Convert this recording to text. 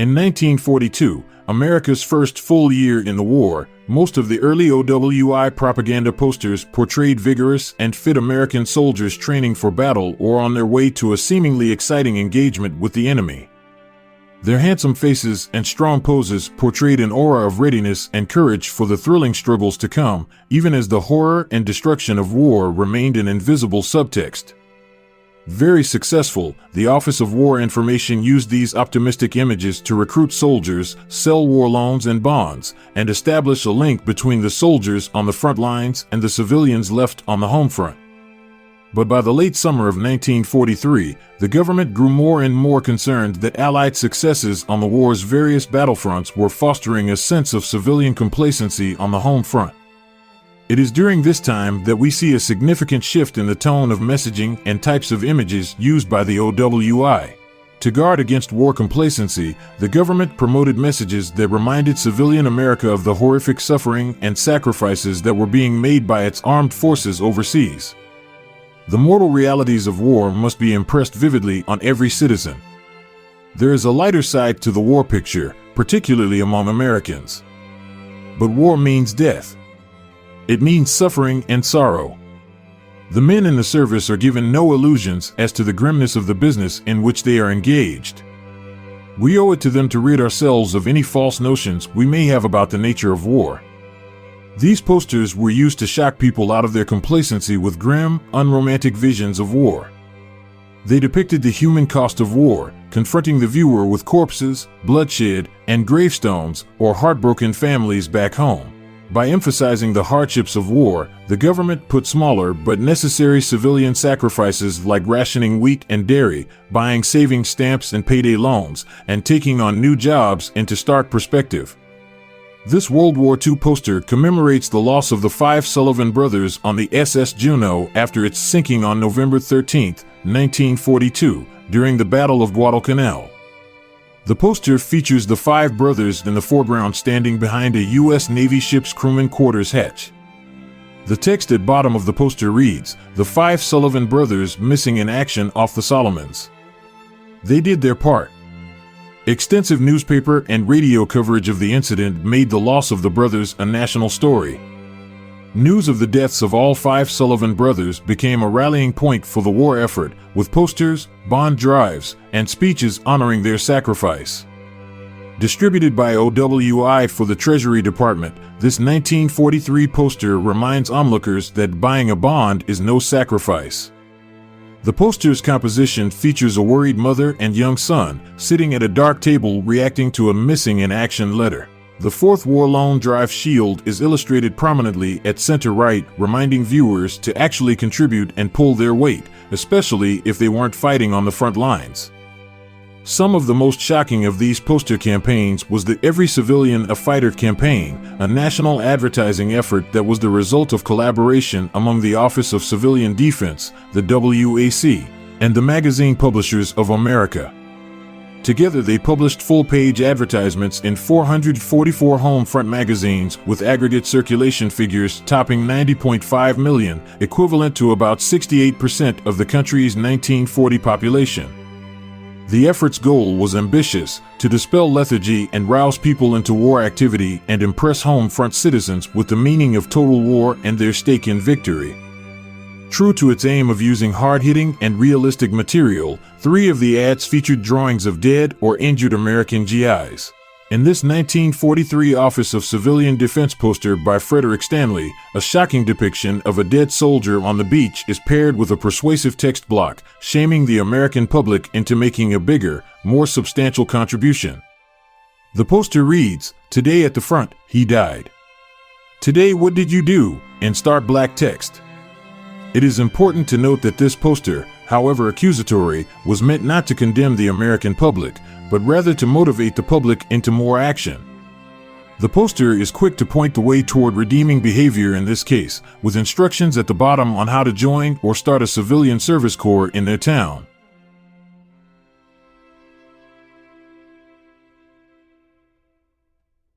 In 1942, America's first full year in the war, most of the early OWI propaganda posters portrayed vigorous and fit American soldiers training for battle or on their way to a seemingly exciting engagement with the enemy. Their handsome faces and strong poses portrayed an aura of readiness and courage for the thrilling struggles to come, even as the horror and destruction of war remained an invisible subtext. Very successful, the Office of War Information used these optimistic images to recruit soldiers, sell war loans and bonds, and establish a link between the soldiers on the front lines and the civilians left on the home front. But by the late summer of 1943, the government grew more and more concerned that Allied successes on the war's various battlefronts were fostering a sense of civilian complacency on the home front. It is during this time that we see a significant shift in the tone of messaging and types of images used by the OWI. To guard against war complacency, the government promoted messages that reminded civilian America of the horrific suffering and sacrifices that were being made by its armed forces overseas. The mortal realities of war must be impressed vividly on every citizen. There is a lighter side to the war picture, particularly among Americans. But war means death. It means suffering and sorrow. The men in the service are given no illusions as to the grimness of the business in which they are engaged. We owe it to them to rid ourselves of any false notions we may have about the nature of war. These posters were used to shock people out of their complacency with grim, unromantic visions of war. They depicted the human cost of war, confronting the viewer with corpses, bloodshed, and gravestones, or heartbroken families back home. By emphasizing the hardships of war, the government put smaller but necessary civilian sacrifices like rationing wheat and dairy, buying savings stamps and payday loans, and taking on new jobs into stark perspective. This World War II poster commemorates the loss of the 5 Sullivan brothers on the SS Juno after its sinking on November 13, 1942, during the Battle of Guadalcanal. The poster features the 5 brothers in the foreground standing behind a U.S. Navy ship's crewman quarters hatch. The text at bottom of the poster reads, "The 5 Sullivan brothers missing in action off the Solomons." They did their part. Extensive newspaper and radio coverage of the incident made the loss of the brothers a national story. News of the deaths of all 5 Sullivan brothers became a rallying point for the war effort, with posters, bond drives, and speeches honoring their sacrifice. Distributed by OWI for the Treasury Department, this 1943 poster reminds onlookers that buying a bond is no sacrifice. The poster's composition features a worried mother and young son sitting at a dark table reacting to a missing in action letter. The 4th War Loan Drive shield is illustrated prominently at center right, reminding viewers to actually contribute and pull their weight, especially if they weren't fighting on the front lines. Some of the most shocking of these poster campaigns was the Every Civilian a Fighter campaign, a national advertising effort that was the result of collaboration among the Office of Civilian Defense, the WAC, and the Magazine Publishers of America. Together they published full-page advertisements in 444 home front magazines with aggregate circulation figures topping 90.5 million, equivalent to about 68% of the country's 1940 population. The effort's goal was ambitious: to dispel lethargy and rouse people into war activity and impress home front citizens with the meaning of total war and their stake in victory. True to its aim of using hard-hitting and realistic material, 3 of the ads featured drawings of dead or injured American GIs. In this 1943 Office of Civilian Defense poster by Frederick Stanley, a shocking depiction of a dead soldier on the beach is paired with a persuasive text block, shaming the American public into making a bigger, more substantial contribution. The poster reads, "Today at the front, he died. Today what did you do?" in stark black text. It is important to note that this poster, however accusatory, was meant not to condemn the American public, but rather to motivate the public into more action. The poster is quick to point the way toward redeeming behavior in this case, with instructions at the bottom on how to join or start a civilian service corps in their town.